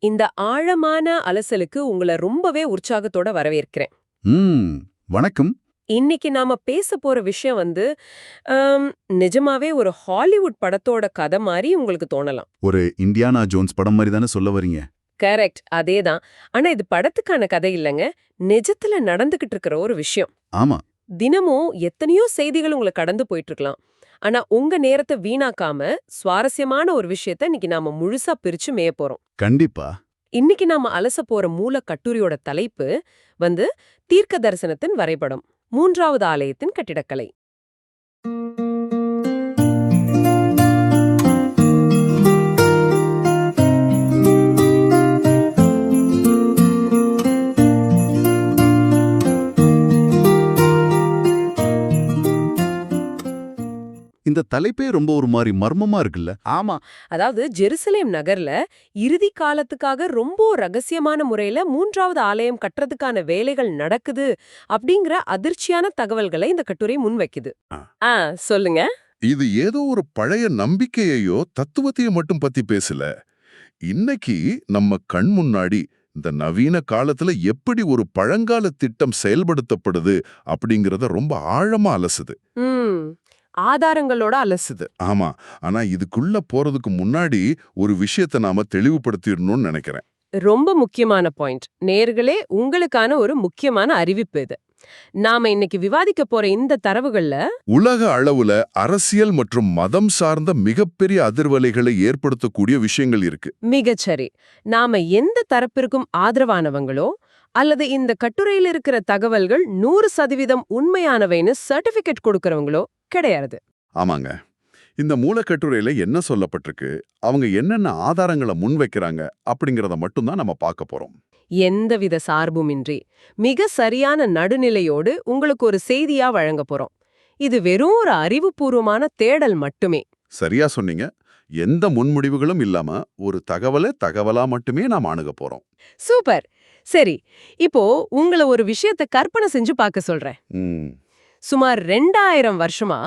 இந்த ஆழமான அலசலுக்கு உங்கள ரொம்பவே உற்சாகத்தோட வரவேற்கிறேன். ம் வணக்கம். இன்னைக்கு நாம பேச போற விஷயம் ஆம், நிஜமாவே ஒரு ஹாலிவுட் படத்தோட கதை மாதிரி உங்களுக்கு தோணலாம். ஒரு இண்டியானா ஜோன்ஸ் படம் மாதிரி தானே சொல்ல வரீங்க? கரெக்ட், அதேதான். ஆனா இது படத்துக்கான கதை இல்லைங்க. நிஜத்துல நடந்துகிட்டு இருக்கிற ஒரு விஷயம். ஆமா. தினமும் எத்தனையோ செய்திகள் உங்களை கடந்து போயிட்டு இருக்கலாம். ஆனா உங்க நேரத்தை வீணாக்காம சுவாரஸ்யமான ஒரு விஷயத்த இன்னைக்கு நாம முழுசா பிரிச்சு மேய போறோம். கண்டிப்பா. இன்னைக்கு நாம அலச போற மூல கட்டுரையோட தலைப்பு தீர்க்க தரிசனத்தின் வரைபடம், மூன்றாவது ஆலயத்தின் கட்டிடக்கலை. இந்த தலைப்பே ரொம்ப ஒரு மாதிரி மர்மமா இருக்குல்ல? ஆமா, அதாவது ஜெருசலேம் நகர்ல இறுதி காலத்துக்காக ரொம்ப ரகசியமான முறையில மூன்றாவது ஆலயம் கட்டுறதுக்கான வேலைகள் நடக்குது அப்படிங்கிற அதிர்ச்சியான தகவல்களை இந்த கட்டுரை முன்வைக்குது. ஆ, சொல்லுங்க. இது ஏதோ ஒரு பழைய நம்பிக்கையையோ தத்துவத்தையோ மட்டும் பத்தி பேசல. இன்னைக்கு நம்ம கண் முன்னாடி இந்த நவீன காலத்துல எப்படி ஒரு பழங்கால திட்டம் செயல்படுத்தப்படுது அப்படிங்கறத ரொம்ப ஆழமா அலசுது. ம் ஆதாரங்களோட அலசுது. ஆமா, ஆனா இதுக்குள்ள போறதுக்கு முன்னாடி ஒரு விஷயத்த நாம தெளிவுபடுத்திடணும்னு நினைக்கிறேன். ரொம்ப முக்கியமான பாயிண்ட். நேர்களே, உங்களுக்கான ஒரு முக்கியமான அறிவிப்பு இது. நாம இன்னைக்கு விவாதிக்க போற இந்த தரவுகள்ல உலக அளவுல அரசியல் மற்றும் மதம் சார்ந்த மிகப்பெரிய அதிர்வலைகளை ஏற்படுத்தக்கூடிய விஷயங்கள் இருக்கு. மிகச்சரி. நாம எந்த தரப்பிற்கும் ஆதரவானவங்களோ அல்லது இந்த கட்டுரையில் இருக்கிற தகவல்கள் 100% உண்மையானவைன்னு சர்டிபிகேட் கொடுக்கறவங்களோ கிடையாது. ஆமாங்க. இந்த மூலக்கட்டுரையில என்ன சொல்லப்பட்டிருக்கு, அவங்க என்னென்ன ஆதாரங்களை முன்வைக்கிறாங்க அப்படிங்கறத மட்டும்தான் நம்ம பார்க்க போறோம். எந்தவித சார்புமின்றி மிக சரியான நடுநிலையோடு உங்களுக்கு ஒரு செய்தியா வழங்க போறோம். இது வெறும் ஒரு அறிவுபூர்வமான தேடல் மட்டுமே. சரியா சொன்னீங்க. எந்த முன்முடிவுகளும் இல்லாம ஒரு தகவலா மட்டுமே நாம் அணுக போறோம். சூப்பர். சரி, இப்போ உங்களை ஒரு விஷயத்தை கற்பனை செஞ்சு பார்க்க சொல்றேன். ம், சுமார் 2000 வருஷமா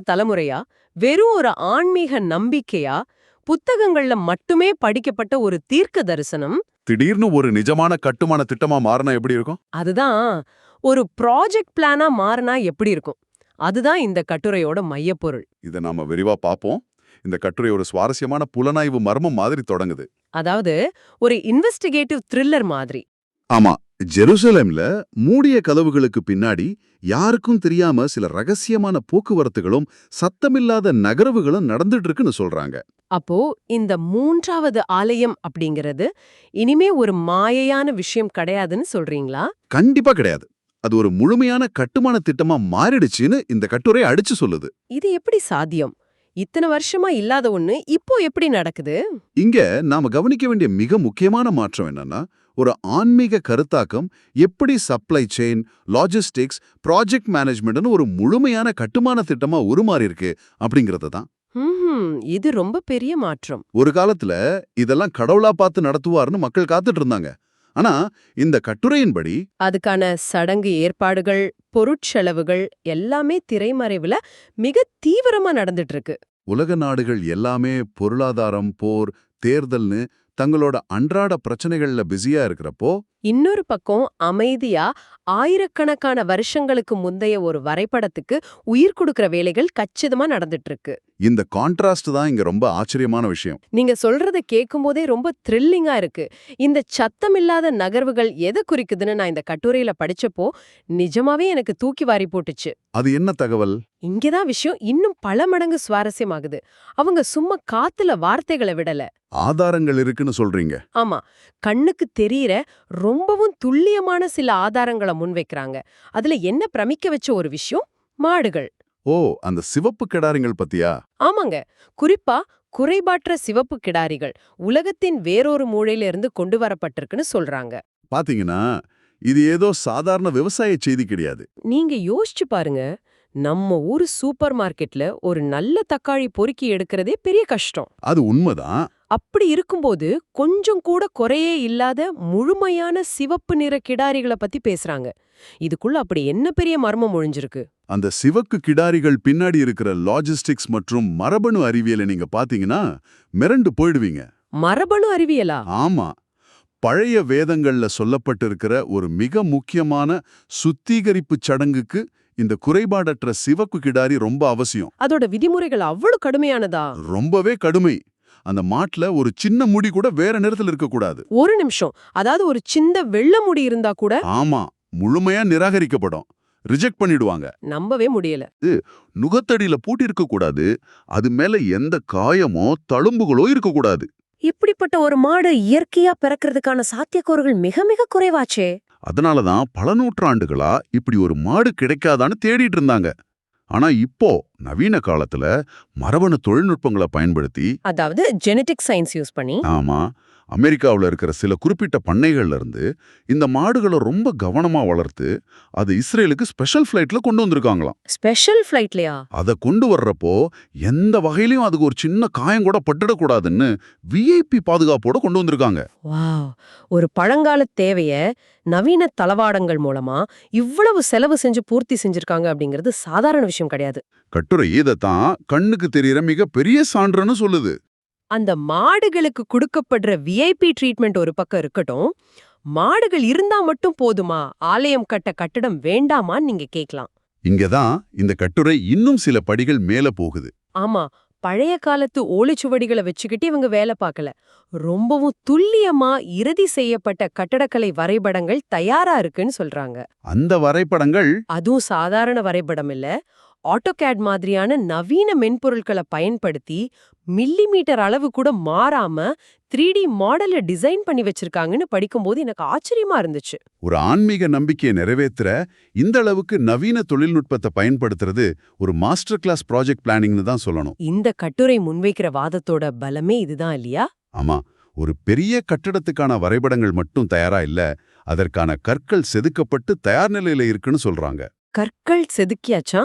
தலைமுறையா வெறும் ஒரு ஆன்மீக நம்பிக்கையா புத்தகங்கள்ல மட்டுமே படிக்கப்பட்ட ஒரு தீர்க்க தரிசனம், திடீர்னு ஒரு நிஜமான கட்டுமான திட்டமா மாறினா எப்படி இருக்கும்? அதுதான் ஒரு ப்ராஜெக்ட் பிளானா மாறினா எப்படி இருக்கும்? அதுதான் இந்த கட்டுரையோட மையப்பொருள். இதை நாம விரிவா பார்ப்போம். இந்த கட்டுரை ஒரு சுவாரஸ்யமான புலனாய்வு மர்மம் மாதிரி தொடங்குது. அதாவது ஒரு இன்வெஸ்டிகேட்டிவ் த்ரில்லர் மாதிரி. ஆமா. ஜெருசலேம்ல மூடிய கதவுகளுக்கு பின்னாடி யாருக்கும் தெரியாம சில ரகசியமான போக்குவரத்துகளும் சத்தமில்லாத நகர்வுகளும் நடந்துட்டு இருக்குன்னு சொல்றாங்க. அப்போ இந்த மூன்றாவது ஆலயம் அப்படிங்கிறது இனிமே ஒரு மாயையான விஷயம் கிடையாதுன்னு சொல்றீங்களா? கண்டிப்பா கிடையாது. அது ஒரு முழுமையான கட்டுமான திட்டமா மாறிடுச்சுன்னு இந்த கட்டுரை அடிச்சு சொல்லுது. இது எப்படி சாத்தியம்? இத்தனை வருஷமா இல்லாத ஒண்ணு இப்போ எப்படி நடக்குது? இங்க நாம கவனிக்க வேண்டிய மிக முக்கியமான மாற்றம் என்னன்னா, ஒரு ஆன்மீக கருத்தாக்கம் எப்படி சப்ளை செயின், லாஜிஸ்டிக்ஸ், ப்ராஜெக்ட் மேனேஜ்மெண்ட்னு ஒரு முழுமையான கட்டுமான திட்டமா உருமாறி இருக்கு அப்படிங்கறது தான். இது ரொம்ப பெரிய மாற்றம். ஒரு காலத்துல இதெல்லாம் கடவுளா பார்த்து நடத்துவார்னு மக்கள் காத்துட்டு இருந்தாங்க. ஆனா இந்த கட்டுரையின்படி அதுக்கான சடங்கு ஏற்பாடுகள், பொருட்செலவுகள் எல்லாமே திரைமறைவுல மிக தீவிரமா நடந்துட்டு இருக்கு. உலக நாடுகள் எல்லாமே பொருளாதாரம், போர், தேர்தல்னு தங்களோட அன்றாட பிரச்சனைகள்ல பிஸியா இருக்கிறப்போ, இன்னொரு பக்கம் அமைதியா ஆயிரக்கணக்கான வருஷங்களுக்கு முந்தைய ஒரு வரைபடத்துக்கு உயிர் கொடுக்கிற வேலைகள் கச்சிதமா நடந்துட்டு இருக்கு. இந்த கான்ட்ராஸ்ட் தான் இங்க ரொம்ப ஆச்சரியமான விஷயம். நீங்க சொல்றத கேட்கும்போதே ரொம்ப த்ரில்லிங்கா இருக்கு. இந்த சத்தமில்லாத நகர்வுகள் எதை குறிக்குதுன்னு நான் இந்த கட்டுரையில படிச்சப்போ நிஜமாவே எனக்கு தூக்கி வாரி போட்டுச்சு. அது என்ன தகவல்? இங்கதான் விஷயம் இன்னும் பல மடங்கு சுவாரஸ்யமாகுது. அவங்க சும்மா காத்துல வார்த்தைகளை விடல. ஆதாரங்கள் இருக்குன்னு சொல்றீங்க. ஆமா, கண்ணுக்கு தெரியற ரொம்பவும் துல்லியமான சில ஆதாரங்களை முன்வைக்கிறாங்க. அதுல என்ன பிரமிக்க வச்ச ஒரு விஷயம், மாடுகள். ஓ, அந்த சிவப்பு கிடாரிங்கள் பத்தியா? ஆமாங்க, குறிப்பா குறைபாற்ற சிவப்பு கிடாரிகள் உலகத்தின் வேறொரு மூலையில இருந்து கொண்டு வரப்பட்டிருக்குன்னு சொல்றாங்க. பாத்தீங்கன்னா, இது ஏதோ சாதாரண விவசாய செய்தி கிடையாது. நீங்க யோசிச்சு பாருங்க, நம்ம ஊரு சூப்பர் மார்க்கெட்ல ஒரு நல்ல தக்காளி பொறுக்கி எடுக்கிறதே பெரிய கஷ்டம். அது உண்மைதான். அப்படி இருக்கும்போது கொஞ்சம் கூட குறையே இல்லாத முழுமையான சிவப்பு நிற கிடாரிகளை பத்தி பேசுறாங்க. இதுக்குள்ள அப்படி என்ன பெரிய மர்மம் ஒழிஞ்சிருக்கு? அந்த சிவப்பு கிடாரிகள் பின்னாடி இருக்கிற லாஜிஸ்டிக்ஸ் மற்றும் மரபணு அறிவியலை நீங்க பாத்தீங்கன்னா மிரண்டு போயிடுவீங்க. மரபணு அறிவியலா? ஆமா, பழைய வேதங்கள்ல சொல்லப்பட்டிருக்கிற ஒரு மிக முக்கியமான சுத்திகரிப்புச் சடங்குக்கு இந்த குறைபாடற்ற சிவப்பு கிடாரி ரொம்ப அவசியம். அதோட விதிமுறைகள் அவ்வளவு கடுமையானதா? ரொம்பவே கடுமை. அந்த மாட்டுல ஒரு சின்ன முடி கூட வேற நிறத்துல இருக்கக்கூடாது. ஒரு நிமிஷம், அதாவது ஒரு சின்ன வெள்ளை முடி இருந்தா கூட ஆமா, முழுமையா நிராகரிக்கப்படும். ரிஜெக்ட் பண்ணிடுவாங்க. நம்பவே முடியல. நுகத்தடியில பூட்டி இருக்கக்கூடாது. அது மேல எந்த காயமோ தழும்புகளோ இருக்கக்கூடாது. இப்படிப்பட்ட ஒரு மாடு இயற்கையா பிறக்கிறதுக்கான சாத்தியக்கூறுகள் மிக மிக குறைவாச்சே. அதனாலதான் பல நூற்றாண்டுகளா இப்படி ஒரு மாடு கிடைக்காதான்னு தேடிட்டு இருந்தாங்க. ஆனா இப்போ நவீன காலத்துல மரபணு தொழில்நுட்பங்களை பயன்படுத்தி, அதாவது ஜெனடிக் சயின்ஸ் யூஸ் பண்ணி, ஆமா, அமெரிக்காவுல இருக்கிற சில குறிப்பிட்ட பண்ணைகள்ல இருந்து இந்த மாடுகளை ரொம்ப கவனமா வளர்த்து அது இஸ்ரேலுக்கு ஸ்பெஷல் ஃபிளைட்ல கொண்டு வந்திருக்காங்களாம். ஸ்பெஷல் ஃபிளைட்லயா? அதை கொண்டு வர்றப்போ எந்த வகையிலயும் அதுக்கு ஒரு சின்ன காயம் கூட பட்டுடக்கூடாதுன்னு விஐபி பாதுகாப்போட கொண்டு வந்திருக்காங்க. வாவ், ஒரு பழங்கால தேவைய நவீன தளவாடங்கள் மூலமா இவ்வளவு செலவு செஞ்சு பூர்த்தி செஞ்சிருக்காங்க அப்படிங்கிறது சாதாரண விஷயம் கிடையாது. கட்டுரை இதைத்தான் கண்ணுக்கு தெரியற மிக பெரிய சான்றுன்னு சொல்லுது. அந்த மாடுகளுக்கு கொடுக்கப்படுற விஐபி ட்ரீட்மெண்ட் ஒரு பக்கம் இருக்கட்டும், மாடுகள் இருந்தா மட்டும் போதுமா, ஆலயம் கட்ட கட்டடம் வேண்டாமான்னு நீங்க கேட்கலாம். இங்கதான் இந்த கட்டுரை இன்னும் சில படிகள் மேல போகுது. ஆமா, பழைய காலத்து ஓலைச்சுவடிகளை வச்சுக்கிட்டு இவங்க வேலை பார்க்கல. ரொம்பவும் துல்லியமா இறுதி செய்யப்பட்ட கட்டடக்கலை வரைபடங்கள் தயாரா இருக்குன்னு சொல்றாங்க. அந்த வரைபடங்கள் அதுவும் சாதாரண வரைபடம் இல்ல, ஆட்டோகேட் மாதிரியான நவீன மென்பொருட்களை பயன்படுத்தி மில்லிமீட்டர் அளவு கூட மாறாம 3D மாடலை டிசைன் பண்ணி வச்சிருக்காங்கன்னு படிக்கும்போது எனக்கு ஆச்சரியமா இருந்துச்சு. ஒரு ஆன்மீக நம்பிக்கையை நிறைவேற்றுற இந்த அளவுக்கு நவீன தொழில்நுட்பத்தை பயன்படுத்துறது ஒரு மாஸ்டர் கிளாஸ் ப்ராஜெக்ட் பிளானிங்னு தான் சொல்லணும். இந்த கட்டுரை முன்வைக்கிற வாதத்தோட பலமே இதுதான் இல்லையா? ஆமா, ஒரு பெரிய கட்டடத்துக்கான வரைபடங்கள் மட்டும் தயாரா இல்ல, அதற்கான கற்கள் செதுக்கப்பட்டு தயார் நிலையில இருக்குன்னு சொல்றாங்க. கற்கள் செதுக்கியாச்சா?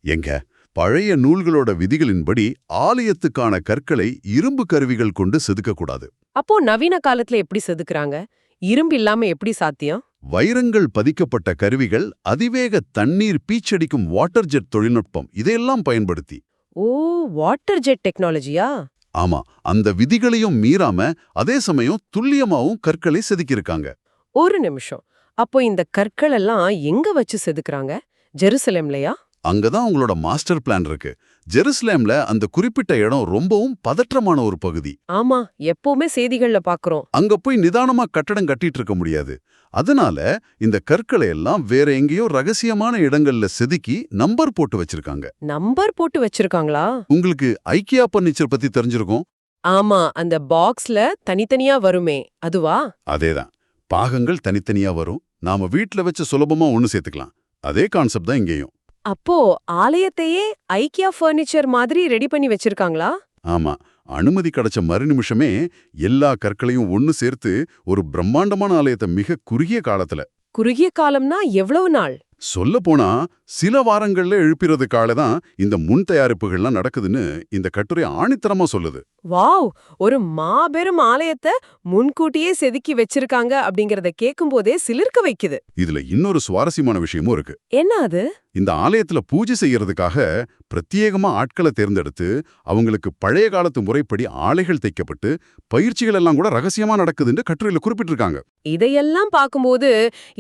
எங்க பழைய நூல்களோட விதிகளின்படி ஆலயத்துக்கான கற்களை இரும்பு கருவிகள் கொண்டு செதுக்கக்கூடாது. அப்போ நவீன காலத்துல எப்படி செதுக்குறாங்க? இரும்பு இல்லாம எப்படி சாத்தியம்? வைரங்கள் பதிக்கப்பட்ட கருவிகள், அதிவேக தண்ணீர் பீச்சடிக்கும் வாட்டர் ஜெட் தொழில்நுட்பம், இதையெல்லாம் பயன்படுத்தி. ஓ, வாட்டர் ஜெட் டெக்னாலஜியா? ஆமா, அந்த விதிகளையும் மீறாம அதே சமயம் துல்லியமாவும் கற்களை செதுக்கியிருக்காங்க. ஒரு நிமிஷம், அப்போ இந்த கற்கள் எல்லாம் எங்க வச்சு செதுக்குறாங்க? ஜெருசலேம்லயா? அங்கதான் உங்களோட மாஸ்டர் பிளான் இருக்கு. ஜெருசலேம்ல அந்த குறிப்பிட்ட இடம் ரொம்பவும் பதற்றமான ஒரு பகுதி. ஆமா, எப்பவுமே செய்திகள்ல பாக்குறோம். அங்க போய் நிதானமா கட்டடம் கட்டிட்டு இருக்க முடியாது. அதனால இந்த கற்களை எல்லாம் வேற எங்கேயோ ரகசியமான இடங்கள்ல செதுக்கி நம்பர் போட்டு வச்சிருக்காங்க. நம்பர் போட்டு வச்சிருக்காங்களா? உங்களுக்கு ஐக்கியா பர்னிச்சர் பத்தி தெரிஞ்சிருக்கும். ஆமா, அந்த பாக்ஸ்ல தனித்தனியா வருமே, அதுவா? அதேதான், பாகங்கள் தனித்தனியா வரும். நாம வீட்ல வச்சு சுலபமா ஒண்ணு சேர்த்துக்கலாம். அதே கான்செப்ட் தான் இங்கேயும். அப்போ ஆலயத்தையே ஐக்கியா ஃபர்னிச்சர் மாதிரி ரெடி பண்ணி வச்சிருக்காங்களா? ஆமா, அனுமதி கிடைச்ச மறுநிமிஷமே எல்லா கற்களையும் ஒன்னு சேர்த்து ஒரு பிரம்மாண்டமான ஆலயத்தை மிக குறுகிய காலத்துல. குறுகிய காலம்னா எவ்வளவு நாள்? சொல்ல போனா சில வாரங்கள்ல எழுப்பிறதுக்காக தான் இந்த முன் தயாரிப்புகள்லாம் நடக்குதுன்னு இந்த கட்டுரை ஆணித்தரமா சொல்லுது. வாவ், ஒரு மாபெரும் ஆலயத்தை முன்கூட்டியே செதுக்கி வச்சிருக்காங்க அப்படிங்கறத கேட்கும்போதே சிலிர்க்க வைக்குது. இதுல இன்னொரு சுவாரஸ்யமான விஷயமும் இருக்கு. என்ன அது? இந்த ஆலயத்துல பூஜை செய்யறதுக்காக பிரத்யேகமா ஆட்களை தேர்ந்தெடுத்து அவங்களுக்கு பழைய காலத்து முறைப்படி ஆலைகள் தைக்கப்பட்டு பயிற்சிகள் எல்லாம் கூட ரகசியமா நடக்குதுன்னு கட்டுரையில குறிப்பிட்டிருக்காங்க. இதையெல்லாம் பார்க்கும்போது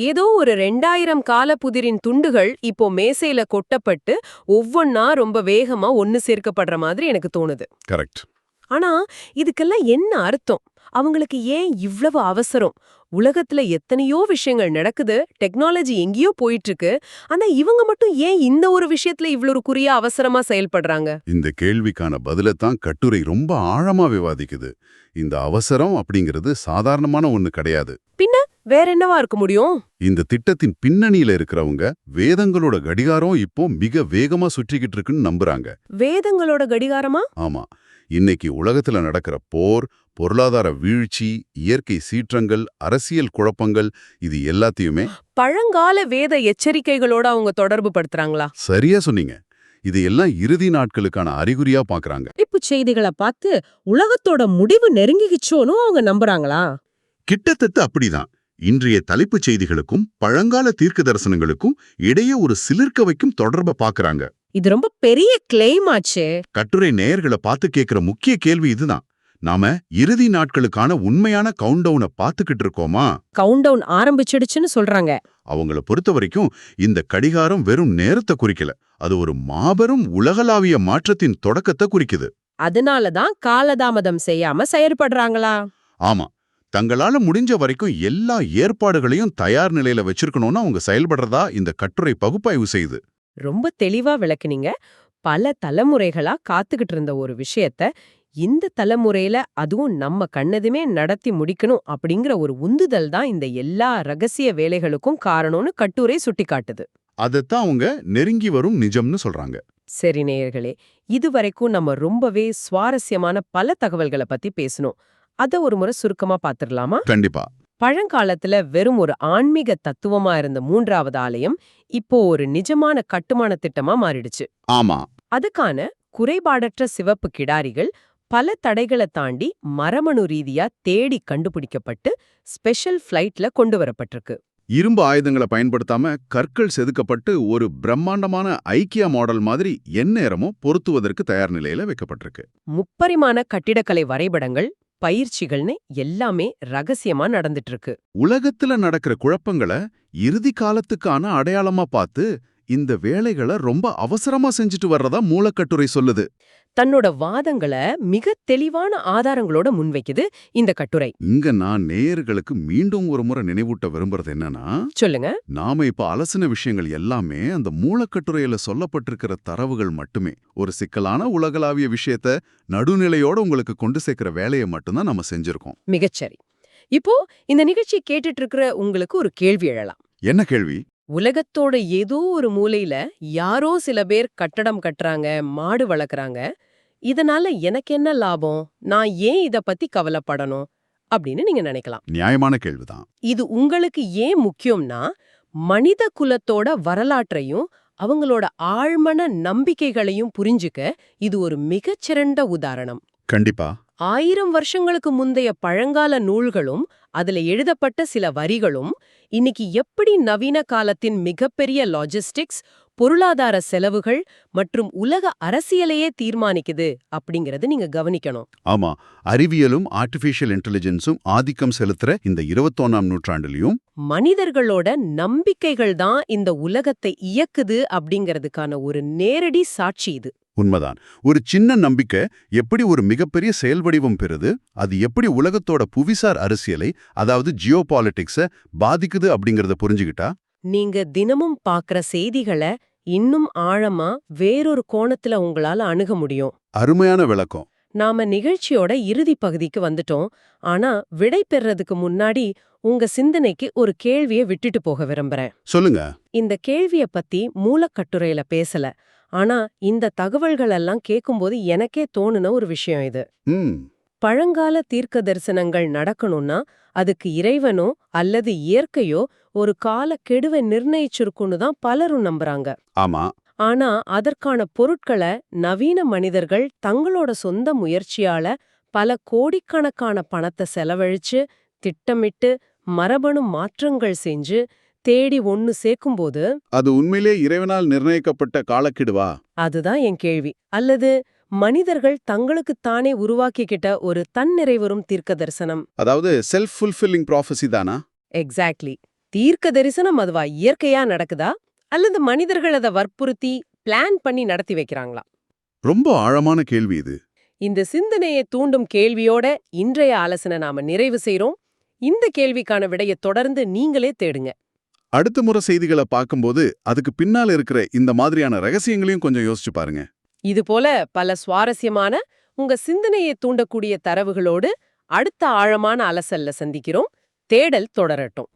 ஏதோ ஒரு 2000 கால புதிரின் துண்டுகள் இப்போ மேசையில கொட்டப்பட்டு ஒவ்வொன்னா ரொம்ப வேகமா ஒன்னு சேர்க்கப்படுற மாதிரி எனக்கு தோணுது. கரெக்ட். ஆனா இதுக்கெல்லாம் என்ன அர்த்தம்? அவங்களுக்கு ஏன் இவ்வளவு அவசரம்? உலகத்துல எத்தனையோ விஷயங்கள் நடக்குது, டெக்னாலஜி எங்கேயோ போயிட்டு இருக்கு, ஆனா இவங்க மட்டும் ஏன் இந்த ஒரு விஷயத்துல இவ்வளவு குறியா அவசரமா செயல்படுறாங்க? இந்த கேள்விக்கான பதிலைத்தான் கட்டுரை ரொம்ப ஆழமா விவாதிக்குது. இந்த அவசரம் அப்படிங்கிறது சாதாரணமான ஒண்ணு கிடையாது. பின்ன வேற என்னவா இருக்க முடியும்? இந்த திட்டத்தின் பின்னணியில இருக்கிறவங்க வேதங்களோட கடிகாரம் இப்போ மிக வேகமா சுற்றிக்கிட்டு இருக்குன்னு நம்புறாங்க. வேதங்களோட கடிகாரமா? ஆமா, இன்னைக்கு உலகத்துல நடக்கிற போர், பொருளாதார வீழ்ச்சி, இயற்கை சீற்றங்கள், அரசியல் குழப்பங்கள், இது எல்லாத்தையுமே பழங்கால வேத எச்சரிக்கைகளோட அவங்க தொடர்பு படுத்துறாங்களா? சரியா சொன்னீங்க. இதையெல்லாம் இறுதி நாட்களுக்கான அறிகுறியா பாக்குறாங்க. இப்ப செய்திகளை பார்த்து உலகத்தோட முடிவு நெருங்கிக்கிச்சோன்னு அவங்க நம்புறாங்களா? கிட்டத்தட்ட அப்படிதான். இன்றைய தலைப்புச் செய்திகளுக்கும் பழங்கால தீர்க்க தரிசனங்களுக்கும் இடையே ஒரு சிலிர்க்க வைக்கும் தொடர்பை பாக்குறாங்க. இது ரொம்ப பெரிய கிளைம் ஆச்சே. கட்டுரை நேயர்களை பார்த்து கேட்கிற முக்கிய கேள்வி இதுதான். நாம இறுதி நாட்களுக்கான உண்மையான கவுண்டவுனை பார்த்துக்கிட்டு இருக்கோமா? கவுண்டவுன் ஆரம்பிச்சிடுச்சுன்னு சொல்றாங்க. அவங்கள பொறுத்த வரைக்கும் இந்த கடிகாரம் வெறும் நேரத்தை குறிக்கல, அது ஒரு மாபெரும் உலகளாவிய மாற்றத்தின் தொடக்கத்தை குறிக்குது. அதனாலதான் காலதாமதம் செய்யாம செயற்படுறாங்களா? ஆமா, தங்களால முடிஞ்ச வரைக்கும் எல்லா ஏற்பாடுகளையும் தயார் நிலையில வச்சிருக்கணும்னு அவங்க செயல்படுறதா இந்த கட்டுரை பகுப்பாய்வு செய்யுது. ரொம்ப தெளிவா விளக்குனீங்க. பல தலைமுறைகளா காத்துக்கிட்டு இருந்த ஒரு விஷயத்த இந்த தலைமுறையில அதுவும் நம்ம கண்ணதுமே நடத்தி முடிக்கணும் அப்படிங்கிற ஒரு உந்துதல் தான் இந்த எல்லா ரகசிய வேலைகளுக்கும் காரணம்னு கட்டுரை சுட்டிக்காட்டுது. அதைத்தான் அவங்க நெருங்கி வரும் நிஜம்னு சொல்றாங்க. சரி நேயர்களே, இதுவரைக்கும் நம்ம ரொம்பவே சுவாரஸ்யமான பல தகவல்களை பத்தி பேசணும். அத ஒரு முறை சுருக்கமா பாத்துடலாமா? கண்டிப்பா. பழங்காலத்துல வெறும் ஒரு ஆன்மீக தத்துவமா இருந்த 3வது ஆலயம் இப்போ ஒரு நிஜமான கட்டுமான திட்டமா மாறிடுச்சு. ஆமா. அதுக்கான குறைபாடற்ற சிவப்பு கிடாரிகள் பல தடைகளை தாண்டி மரபணு ரீதியா தேடி கண்டுபிடிக்கப்பட்டு ஸ்பெஷல் ஃபிளைட்ல கொண்டு வரப்பட்டிருக்கு. இரும்பு ஆயுதங்களை பயன்படுத்தாம கற்கள் செதுக்கப்பட்டு ஒரு பிரம்மாண்டமான ஐக்கியா மாடல் மாதிரி எந்நேரமும் பொருத்துவதற்கு தயார் நிலையில வைக்கப்பட்டிருக்கு. முப்பரிமாண கட்டிடக்கலை வரைபடங்கள், பயிற்சிகள்னு எல்லாமே ரகசியமா நடந்துட்டு இருக்கு. உலகத்துல நடக்கிற குழப்பங்களை இறுதி காலத்துக்கான அடையாளமா பார்த்து இந்த வேலைகளை ரொம்ப அவசரமா செஞ்சுட்டு வர்றதா மூலக்கட்டுரை சொல்லுது. தன்னோட வாதங்களை மிக தெளிவான ஆதாரங்களோட முன்வைக்குது இந்த கட்டுரை. இங்க நான் நேயர்களுக்கு மீண்டும் ஒரு முறை நினைவூட்ட விரும்புறது என்னன்னா, சொல்லுங்க. நாம இப்ப அலசின விஷயங்கள் எல்லாமே அந்த மூலக்கட்டுரையில சொல்லப்பட்டிருக்கிற தரவுகள் மட்டுமே. ஒரு சிக்கலான உலகளாவிய விஷயத்த நடுநிலையோட உங்களுக்கு கொண்டு சேர்க்கிற வேலையை மட்டும்தான் நம்ம செஞ்சிருக்கோம். மிகச்சரி. இப்போ இந்த நிகழ்ச்சி கேட்டுட்டு இருக்கிற உங்களுக்கு ஒரு கேள்வி எழலாம். என்ன கேள்வி? உலகத்தோட ஏதோ ஒரு மூலையில யாரோ சில பேர் கட்டடம் கட்டுறாங்க, மாடு வளர்க்குறாங்க. இதனால எனக்கு என்ன லாபம்? நான் ஏன் இத பத்தி கவலைப்படணும் அப்படின்னு நீங்க நினைக்கலாம். நியாயமான கேள்விதான். இது உங்களுக்கு ஏன் முக்கியம்னா, மனித குலத்தோட வரலாற்றையும் அவங்களோட ஆழ்மன நம்பிக்கைகளையும் புரிஞ்சுக்க இது ஒரு மிகச்சிறந்த உதாரணம். கண்டிப்பா. 1000 வருஷங்களுக்கு முந்தைய பழங்கால நூல்களும் அதுல எழுதப்பட்ட சில வரிகளும் இன்னைக்கு எப்படி நவீன காலத்தின் மிகப்பெரிய லாஜிஸ்டிக்ஸ், பொருளாதார செலவுகள் மற்றும் உலக அரசியலையே தீர்மானிக்குது அப்படிங்கறது நீங்க கவனிக்கணும். ஆமா, அறிவியலும் ஆர்டிஃபிஷியல் இன்டெலிஜென்ஸும் ஆதிக்கம் செலுத்துற இந்த 21ஆம் நூற்றாண்டுலயும் மனிதர்களோட நம்பிக்கைகள் தான் இந்த உலகத்தை இயக்குது அப்படிங்கறதுக்கான ஒரு நேரடி சாட்சி இது. உண்மைதான். ஒரு சின்ன நம்பிக்கை எப்படி ஒரு மிகப்பெரிய செயல்வடிவம் பெறுது, அது எப்படி உலகத்தோட புவிசார் அரசியலை, அதாவது ஜியோபாலிட்டிக்ஸ பாதிக்குது அப்படிங்கறத புரிஞ்சுக்கிட்டா, நீங்க தினமும் பார்க்குற செய்திகளை இன்னும் ஆழமா வேறொரு கோணத்துல உங்களால அணுக முடியும். அருமையான விளக்கம். நாம நிகழ்ச்சியோட இறுதி பகுதிக்கு வந்துட்டோம். ஆனா விடை பெறதுக்கு முன்னாடி உங்க சிந்தனைக்கு ஒரு கேள்வியை விட்டுட்டு போக விரும்புறேன். சொல்லுங்க. இந்த கேள்விய பத்தி மூலக்கட்டுரையில பேசல. ஆனா இந்த தகவல்கள் எல்லாம் கேட்கும்போது எனக்கே தோணுன ஒரு விஷயம் இது. பழங்கால தீர்க்க தரிசனங்கள் நடக்கணும்னா அதுக்கு இறைவனோ அல்லது இயற்கையோ ஒரு கால கெடுவை நிர்ணயிச்சிருக்குன்னு தான் பலரும் நம்புறாங்க. ஆமா. ஆனா அதற்கான பொருட்களை நவீன மனிதர்கள் தங்களோட சொந்த முயற்சியால பல கோடிக்கணக்கான பணத்தை செலவழிச்சு திட்டமிட்டு மரபணு மாற்றங்கள் செஞ்சு தேடி ஒன்னு சேர்க்கும்போது அது உண்மையிலே இறைவனால் நிர்ணயிக்கப்பட்ட காலக்கெடுவா? அதுதான் என் கேள்வி. அல்லது மனிதர்கள் தங்களுக்கு தானே உருவாக்கிக்கிட்ட ஒரு தன்னிறைவரும் தீர்க்க தரிசனம், அதாவது செல்ஃப் ஃபுல்ஃபில்லிங் ப்ராஃபஸி தானா? எக்ஸாக்ட்லி. தீர்க்க தரிசனம் அதுவா இயற்கையா நடக்குதா அல்லது மனிதர்கள் அதை வற்புறுத்தி பிளான் பண்ணி நடத்தி வைக்கிறாங்களா? ரொம்ப ஆழமான கேள்வி இது. இந்த சிந்தனையை தூண்டும் கேள்வியோட இன்றைய ஆலோசனை நாம நிறைவு செய்றோம். இந்த கேள்விக்கான விடையை தொடர்ந்து நீங்களே தேடுங்க. அடுத்த முறை செய்திகளை பார்க்கும்போது அதுக்கு பின்னால இருக்கிற இந்த மாதிரியான ரகசியங்களையும் கொஞ்சம் யோசிச்சு பாருங்க. இது போல பல சுவாரஸ்யமான உங்க சிந்தனையை தூண்டக்கூடிய தரவுகளோடு அடுத்த ஆழமான அலசல்ல சந்திக்கிறோம். தேடல் தொடரட்டும்.